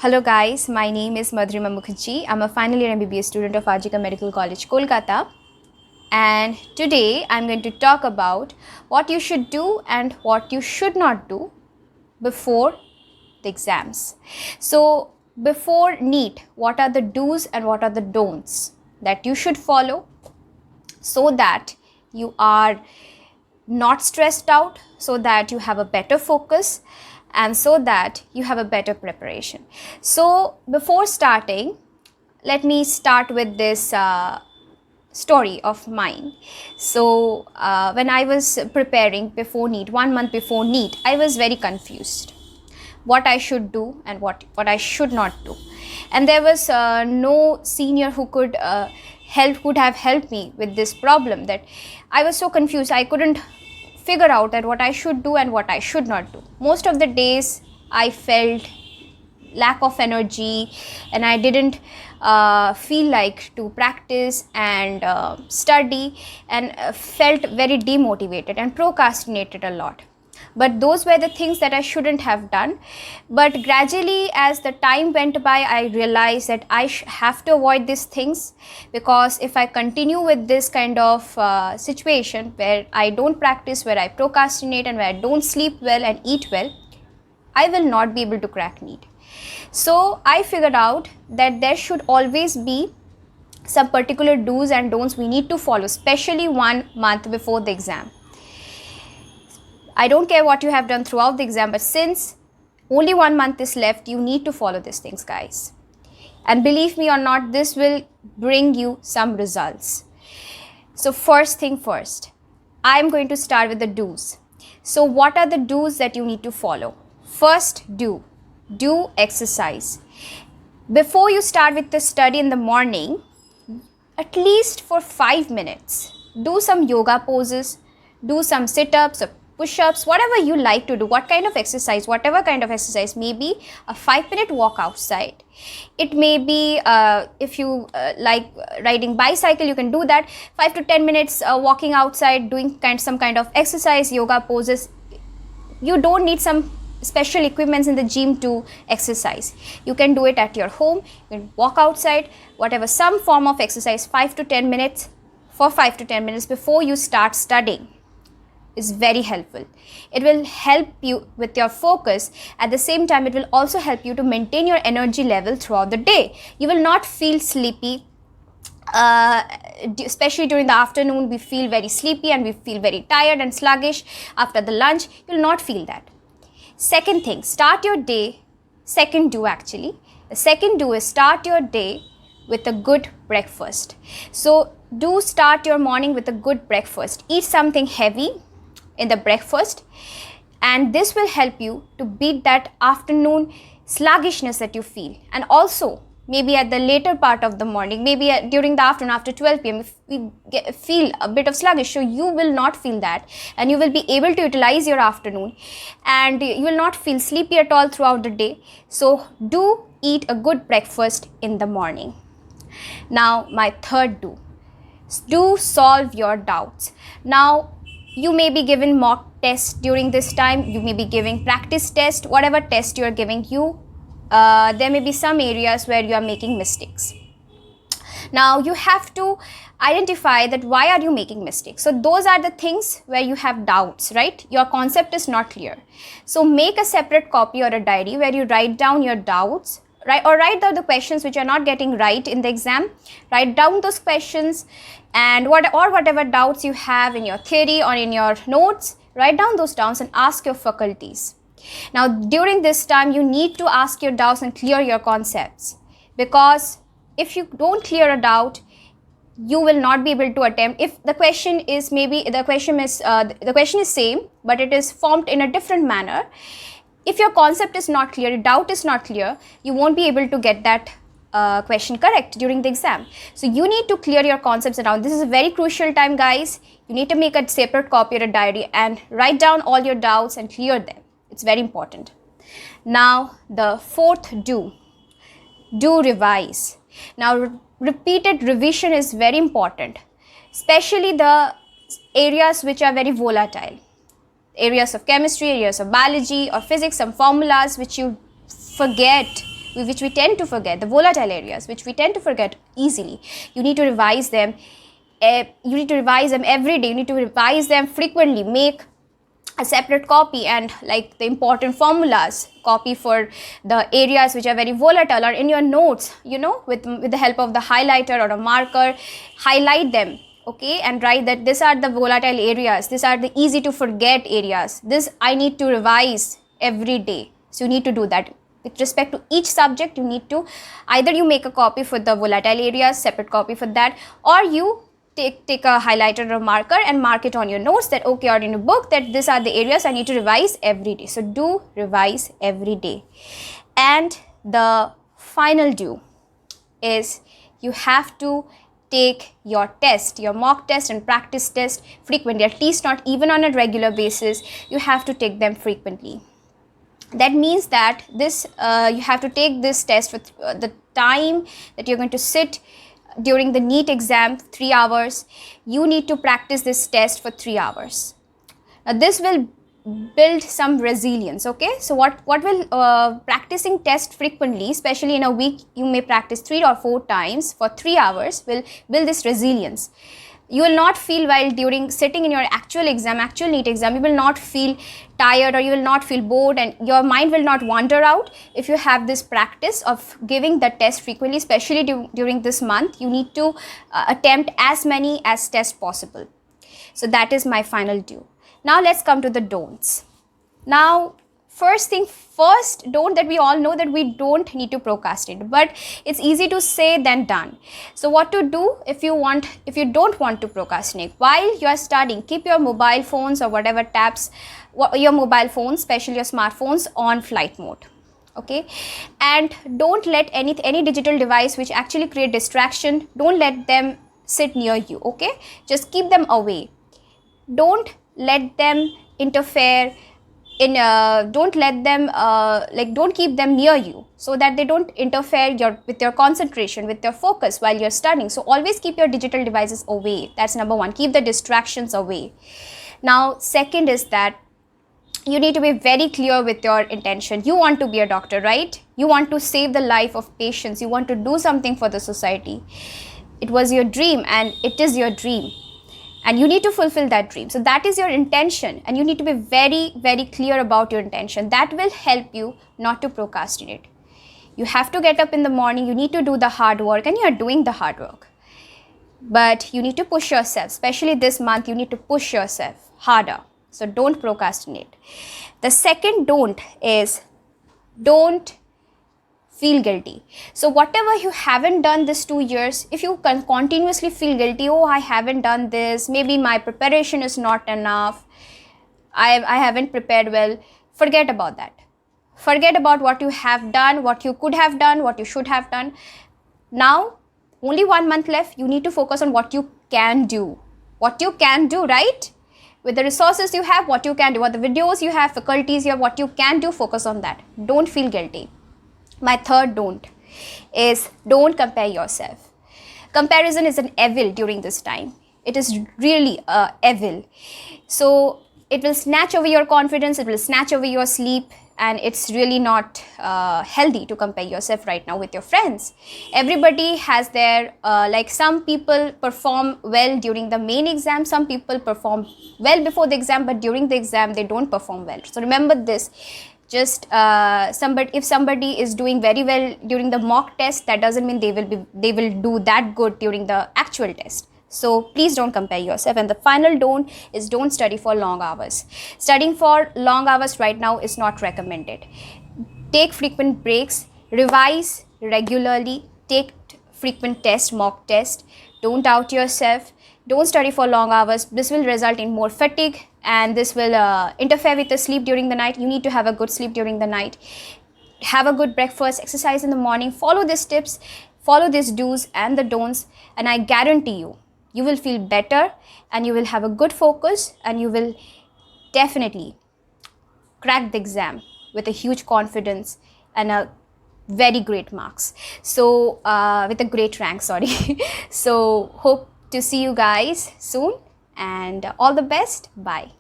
Hello guys, my name is Madhurima Mukherjee. I'm a final year MBBS student of Ajika Medical College, Kolkata. And today I'm going to talk about what you should do and what you should not do before the exams. So before NEET, what are the do's and what are the don'ts that you should follow so that you are not stressed out, so that you have a better focus, and so that you have a better preparation. So before starting, let me start with this story of mine. So when I was preparing before NEET, 1 month before NEET, I was very confused what I should do and what I should not do. And there was no senior who could have helped me with this problem, that I was so confused. I couldn't figure out that what I should do and what I should not do. Most of the days I felt lack of energy and I didn't feel like to practice and study, and felt very demotivated and procrastinated a lot. But those were the things that I shouldn't have done. But gradually, as the time went by, I realized that I have to avoid these things, because if I continue with this kind of situation where I don't practice, where I procrastinate, and where I don't sleep well and eat well, I will not be able to crack NEET. So I figured out that there should always be some particular do's and don'ts we need to follow, especially 1 month before the exam. I don't care what you have done throughout the exam, but since only 1 month is left, you need to follow these things, guys. And believe me or not, this will bring you some results. So first thing first, I'm going to start with the do's. So what are the do's that you need to follow? First do exercise. Before you start with the study in the morning, at least for 5 minutes, do some yoga poses, do some sit-ups or push-ups, whatever you like to do, whatever kind of exercise, maybe a 5-minute walk outside. It may be, if you like riding bicycle, you can do that, 5 to 10 minutes walking outside, doing some kind of exercise, yoga poses. You don't need some special equipments in the gym to exercise. You can do it at your home, you can walk outside, whatever, some form of exercise, 5 to 10 minutes, for 5 to 10 minutes before you start studying is very helpful. It will help you with your focus. At the same time, it will also help you to maintain your energy level throughout the day. You will not feel sleepy, especially during the afternoon. We feel very sleepy and we feel very tired and sluggish after the lunch. You will not feel that. Second thing, start your day. Second do actually. The second do is start your day with a good breakfast. So do start your morning with a good breakfast. Eat something heavy in the breakfast, and this will help you to beat that afternoon sluggishness that you feel. And also maybe at the later part of the morning, maybe during the afternoon after 12 p.m. if we feel a bit of sluggish, so you will not feel that, and you will be able to utilize your afternoon, and you will not feel sleepy at all throughout the day. So do eat a good breakfast in the morning. Now my third do solve your doubts. Now you may be given mock tests during this time, you may be giving practice test, whatever test you are giving, there may be some areas where you are making mistakes. Now you have to identify that why are you making mistakes. So those are the things where you have doubts, right? Your concept is not clear. So make a separate copy or a diary where you write down your doubts, right? Or write down the questions which are not getting right in the exam. Write down those questions, and whatever doubts you have in your theory or in your notes, write down those doubts and ask your faculties. Now during this time, you need to ask your doubts and clear your concepts, because if you don't clear a doubt, you will not be able to attempt. If the question is the question is same, but it is formed in a different manner, if your concept is not clear, your doubt is not clear, you won't be able to get that question correct during the exam. So you need to clear your concepts around. This is a very crucial time, guys. You need to make a separate copy or a diary and write down all your doubts and clear them. It's very important. Now the fourth do revise. Now repeated revision is very important, especially the areas which are very volatile. Areas of chemistry, areas of biology or physics, some formulas which you forget which we tend to forget, the volatile areas, which we tend to forget easily. You need to revise them. You need to revise them every day. You need to revise them frequently. Make a separate copy, and like the important formulas, copy for the areas which are very volatile, or in your notes, you know, with the help of the highlighter or a marker, highlight them, okay, and write that these are the volatile areas, these are the easy to forget areas, this I need to revise every day. So you need to do that. With respect to each subject, you need to either you make a copy for the volatile areas, separate copy for that, or you take a highlighter or marker and mark it on your notes that okay, or in a book, that these are the areas I need to revise every day. So do revise every day. And the final do is you have to take your test, your mock test and practice test frequently, at least not even on a regular basis. You have to take them frequently. That means that this you have to take this test with the time that you're going to sit during the NEET exam, 3 hours. You need to practice this test for 3 hours. Now this will build some resilience, okay? So what will practicing test frequently, especially in a week, you may practice 3 or 4 times for 3 hours, will build this resilience. You will not feel, while during sitting in your actual NEET exam, you will not feel tired, or you will not feel bored, and your mind will not wander out. If you have this practice of giving the test frequently, especially during this month, you need to attempt as many as tests possible. So that is my final do. Now let's come to the don'ts. Now first don't, that we all know that we don't need to procrastinate, but it's easy to say than done. So what to do if you don't want to procrastinate while you are studying? Keep your mobile phones or whatever tabs, your mobile phones, especially your smartphones, on flight mode, okay? And don't let any digital device which actually create distraction, don't let them sit near you, okay? Just keep them away. Don't let them interfere don't let them don't keep them near you, so that they don't interfere with your concentration, with your focus while you're studying. So always keep your digital devices away. That's number one. Keep the distractions away. Now second is that you need to be very clear with your intention. You want to be a doctor, right? You want to save the life of patients. You want to do something for the society. It was your dream, and it is your dream, and you need to fulfill that dream. So that is your intention, and you need to be very, very clear about your intention. That will help you not to procrastinate. You have to get up in the morning, you need to do the hard work, and you are doing the hard work. But you need to push yourself, especially this month, you need to push yourself harder. So don't procrastinate. The second don't is don't feel guilty. So whatever you haven't done this 2 years, if you can continuously feel guilty, oh, I haven't done this, maybe my preparation is not enough, I haven't prepared well, forget about that. Forget about what you have done, what you could have done, what you should have done. Now, only 1 month left, you need to focus on what you can do. What you can do, right? With the resources you have, what you can do, what the videos you have, faculties you have, what you can do, focus on that. Don't feel guilty. My third don't is don't compare yourself. Comparison is an evil during this time. It is really evil. So it will snatch away your confidence, it will snatch away your sleep, and it's really not healthy to compare yourself right now with your friends. Everybody has their, some people perform well during the main exam, some people perform well before the exam, but during the exam they don't perform well. So remember this. Just if somebody is doing very well during the mock test, that doesn't mean they will do that good during the actual test. So please don't compare yourself. And the final don't is don't study for long hours. Studying for long hours right now is not recommended. Take frequent breaks, revise regularly, take frequent tests, mock test. Don't doubt yourself. Don't study for long hours. This will result in more fatigue, and this will interfere with the sleep during the night. You need to have a good sleep during the night. Have a good breakfast, exercise in the morning. Follow these tips, follow these do's and the don'ts, and I guarantee you will feel better, and you will have a good focus, and you will definitely crack the exam with a huge confidence and a very great marks. So with a great rank, sorry. So hope to see you guys soon, and all the best. Bye.